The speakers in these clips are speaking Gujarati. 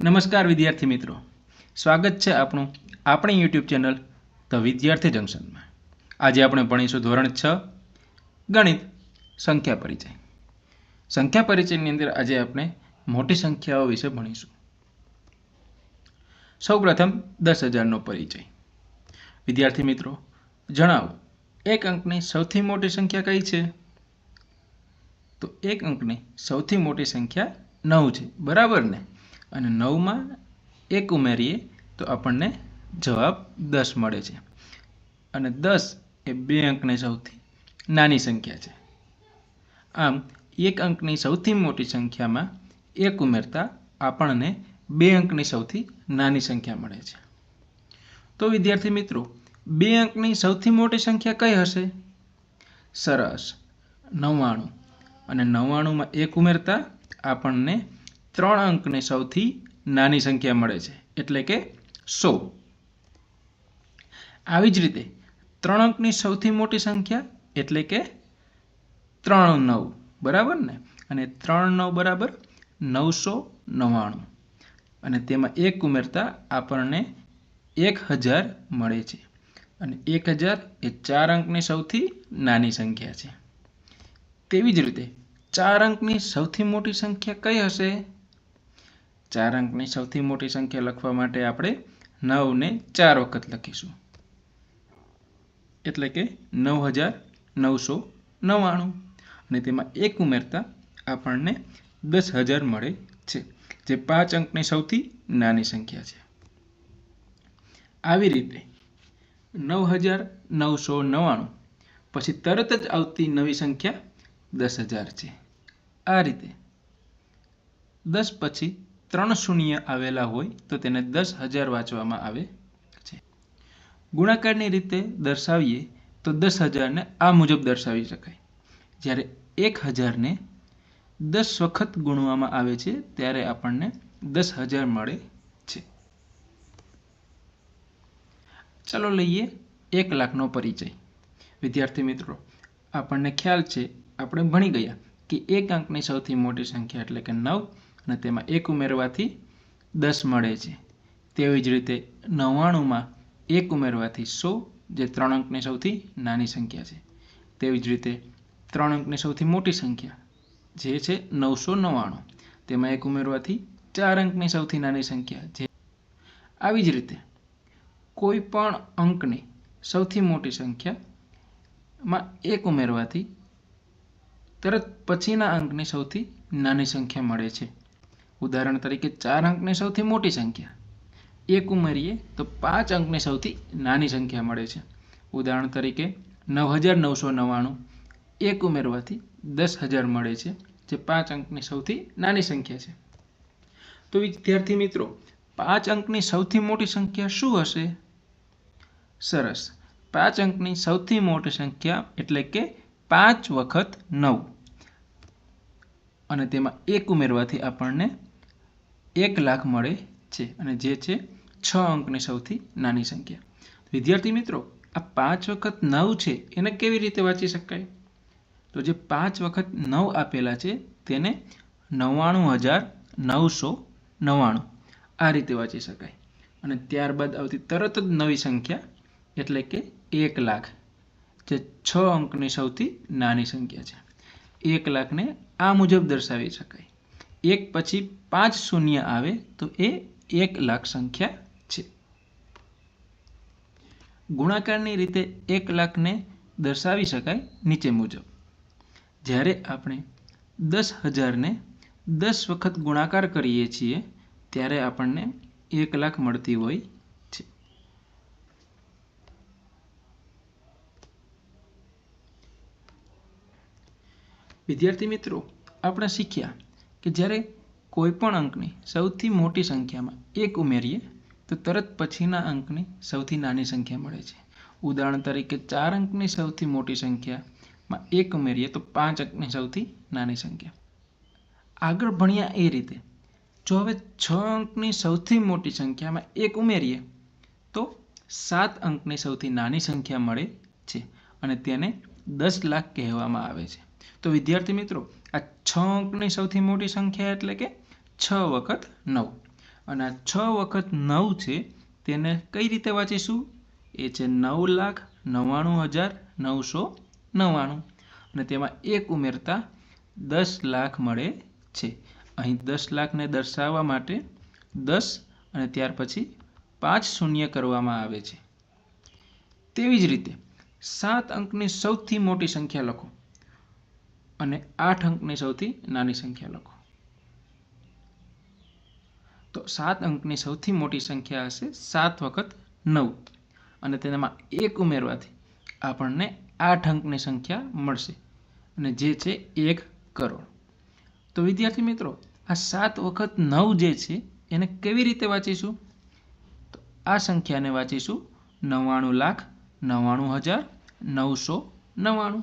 નમસ્કાર વિદ્યાર્થી મિત્રો, સ્વાગત છે આપણું આપણી યુટ્યુબ ચેનલ ધ વિદ્યાર્થી જંકશનમાં. આજે આપણે ભણીશું ધોરણ 6 ગણિત સંખ્યા પરિચય. સંખ્યા પરિચયની અંદર આજે આપણે મોટી સંખ્યાઓ વિશે ભણીશું. સૌપ્રથમ 10,000નો પરિચય. વિદ્યાર્થી મિત્રો, જણાવો, એક અંકની સૌથી મોટી સંખ્યા કઈ છે? તો એક અંકની સૌથી મોટી સંખ્યા 9 છે, બરાબર ને? અને 9માં 1 ઉમેરીએ તો આપણને જવાબ 10 મળે છે. અને 10 એ 2 અંકની સૌથી નાની સંખ્યા છે. આમ એક અંકની સૌથી મોટી સંખ્યામાં 1 ઉમેરતા આપણને 2 અંકની સૌથી નાની સંખ્યા મળે છે. તો વિદ્યાર્થી મિત્રો, 2 અંકની સૌથી મોટી સંખ્યા કઈ હશે? સરસ, 99. અને 99માં 1 ઉમેરતા આપણને 3 અંકની સૌથી નાની સંખ્યા મળે છે, એટલે કે 100. આવી જ રીતે 3 અંકની સૌથી મોટી સંખ્યા એટલે કે 39, બરાબર ને? અને 3 9 બરાબર 999. અને તેમાં 1 ઉમેરતા આપણને 1000 મળે છે. અને 1000 એ 4 અંકની સૌથી નાની સંખ્યા છે. તેવી જ રીતે 4 અંકની સૌથી મોટી સંખ્યા કઈ હશે? 4 અંકની સૌથી મોટી સંખ્યા લખવા માટે આપણે 9 ને 4 વખત લખીશું, એટલે કે 9999. અને તેમાં 1 ઉમેરતા આપણને 10,000 મળે છે, જે 5 અંકની સૌથી નાની સંખ્યા છે. આવી રીતે 9999 પછી તરત જ આવતી નવી સંખ્યા 10,000 છે. આ રીતે 10 પછી 3 શૂન્ય આવેલા હોય તો તેને 10,000 વાંચવામાં આવે છે. ગુણાકારની રીતે દર્શાવીએ તો 10,000ને આ મુજબ દર્શાવી શકાય. જ્યારે 1,000ને 10 વખત ગુણવામાં આવે છે ત્યારે આપણને 10,000 મળે છે. ચાલો લઈએ 1,00,000નો પરિચય. વિદ્યાર્થી મિત્રો, આપણને ખ્યાલ છે, આપણે ભણી ગયા કે એક અંકની સૌથી મોટી સંખ્યા એટલે કે 9, અને તેમાં 1 ઉમેરવાથી 10 મળે છે. તેવી જ રીતે 99માં 1 ઉમેરવાથી 100, જે 3 અંકની સૌથી નાની સંખ્યા છે. તેવી જ રીતે 3 અંકની સૌથી મોટી સંખ્યા જે છે 999, તેમાં 1 ઉમેરવાથી 4 અંકની સૌથી નાની સંખ્યા છે. આવી જ રીતે કોઈ પણ અંકની સૌથી મોટી સંખ્યામાં 1 ઉમેરવાથી તરત પછીના અંકની સૌથી નાની સંખ્યા મળે છે. ઉદાહરણ તરીકે 4 અંકની સૌથી મોટી સંખ્યા 1 ઉમેરીએ તો 5 અંકની સૌથી નાની સંખ્યા મળે છે. ઉદાહરણ તરીકે 9,999, 1 ઉમેરવાથી 10,000 મળે છે, જે 5 અંકની સૌથી નાની સંખ્યા છે. તો વિદ્યાર્થી મિત્રો, 5 અંકની સૌથી મોટી સંખ્યા શું હશે? સરસ, 5 અંકની સૌથી મોટી સંખ્યા એટલે કે 5 વખત 9, અને તેમાં 1 ઉમેરવાથી આપણને 1,00,000 મળે છે, અને જે છે 6 અંકની સૌથી નાની સંખ્યા. વિદ્યાર્થી મિત્રો, આ 5 વખત 9 છે એને કેવી રીતે વાંચી શકાય? તો જે 5 વખત 9 આપેલા છે તેને 99,999 આ રીતે વાંચી શકાય. અને ત્યારબાદ આવતી તરત જ નવી સંખ્યા એટલે કે 1,00,000, જે 6 અંકની સૌથી નાની સંખ્યા છે. 1,00,000ને આ મુજબ દર્શાવી શકાય. 1 પછી 5 શૂન્ય આવે તો એ 1,00,000 સંખ્યા છે. ગુણાકારની રીતે 1,00,000ને દર્શાવી શકાય નીચે મુજબ. જ્યારે આપણે 10,000ને 10 વખત ગુણાકાર કરીએ છીએ ત્યારે આપણને 1,00,000 મળતી હોય છે. વિદ્યાર્થી મિત્રો, આપણે શીખ્યા કે જ્યારે કોઈ પણ અંકની સૌથી મોટી સંખ્યામાં 1 ઉમેરીએ તો તરત પછીના અંકની સૌથી નાની સંખ્યા મળે છે. ઉદાહરણ તરીકે 4 અંકની સૌથી મોટી સંખ્યામાં 1 ઉમેરીએ તો 5 અંકની સૌથી નાની સંખ્યા. આગળ ભણ્યા એ રીતે જો હવે 6 અંકની સૌથી મોટી સંખ્યામાં 1 ઉમેરીએ તો 7 અંકની સૌથી નાની સંખ્યા મળે છે, અને તેને 10,00,000 કહેવામાં આવે છે. તો વિદ્યાર્થી મિત્રો, આ 6 અંકની સૌથી મોટી સંખ્યા એટલે કે 6 વખત 9, અને આ 6 વખત 9 છે તેને કઈ રીતે વાંચીશું? એ છે 9,99,999 અને તેમાં 1 ઉમેરતા 10 લાખ મળે છે. અહીં 10 લાખને દર્શાવવા માટે 10 અને ત્યાર પછી 5 શૂન્ય કરવામાં આવે છે. તેવી જ રીતે 7 અંકની સૌથી મોટી સંખ્યા લખો અને 8 અંકની સૌથી નાની સંખ્યા લખો. તો 7 અંકની સૌથી મોટી સંખ્યા હશે 7 વખત 9 અને તેનામાં 1 ઉમેરવાથી આપણને 8 અંકની સંખ્યા મળશે અને જે છે 1 કરોડ. તો વિદ્યાર્થી મિત્રો, આ 7 વખત 9 જે છે એને કેવી રીતે વાંચીશું? તો આ સંખ્યાને વાંચીશું 99,99,999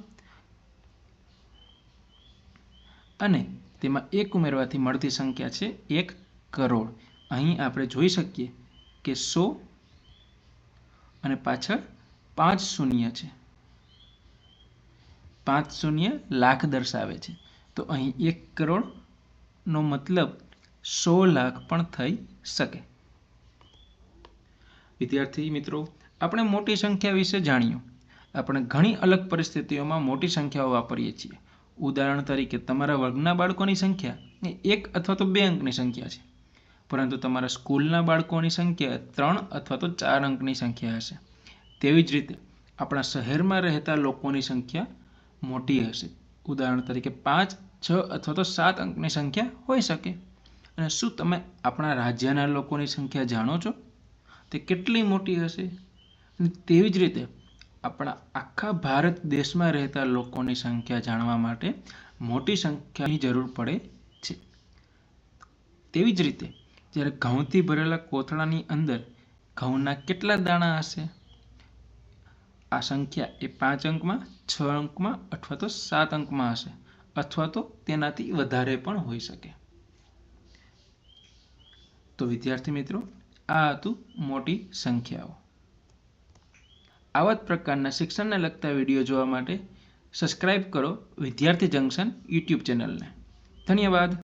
અને તેમાં 1 ઉમેરવાથી મળતી સંખ્યા છે 1 કરોડ. અહીં આપણે જોઈ શકીએ કે 100 અને પાછળ 5 શૂન્ય છે. 5 શૂન્ય લાખ દર્શાવે છે. તો અહીં 1 કરોડનો મતલબ 100 લાખ પણ થઈ શકે. વિદ્યાર્થી મિત્રો, આપણે મોટી સંખ્યા વિશે જાણ્યું. આપણે ઘણી અલગ પરિસ્થિતિઓમાં મોટી સંખ્યાઓ વાપરીએ છીએ. ઉદાહરણ તરીકે તમારા વર્ગના બાળકોની સંખ્યા એ 1 અથવા તો 2 અંકની સંખ્યા છે, પરંતુ તમારા સ્કૂલના બાળકોની સંખ્યા 3 અથવા તો 4 અંકની સંખ્યા હશે. તેવી જ રીતે આપણા શહેરમાં રહેતા લોકોની સંખ્યા મોટી હશે. ઉદાહરણ તરીકે 5, 6 અથવા તો 7 અંકની સંખ્યા હોઈ શકે. અને શું તમે આપણા રાજ્યના લોકોની સંખ્યા જાણો છો? તે કેટલી મોટી હશે? અને તેવી જ રીતે આપણા આખા ભારત દેશમાં રહેતા લોકોની સંખ્યા જાણવા માટે મોટી સંખ્યાની જરૂર પડે છે. તેવી જ રીતે જ્યારે ઘઉંથી ભરેલા કોથળાની અંદર ઘઉંના કેટલા દાણા હશે? આ સંખ્યા એ 5 અંકમાં, 6 અંકમાં અથવા તો 7 અંકમાં હશે, અથવા તો તેનાથી વધારે પણ હોઈ શકે. તો વિદ્યાર્થી મિત્રો, આ હતું મોટી સંખ્યાઓ. આવા જ પ્રકારના શિક્ષણને લગતા વિડીયો જોવા માટે સબસ્ક્રાઇબ કરો વિદ્યાર્થી જંકશન યુટ્યુબ ચેનલને. ધન્યવાદ.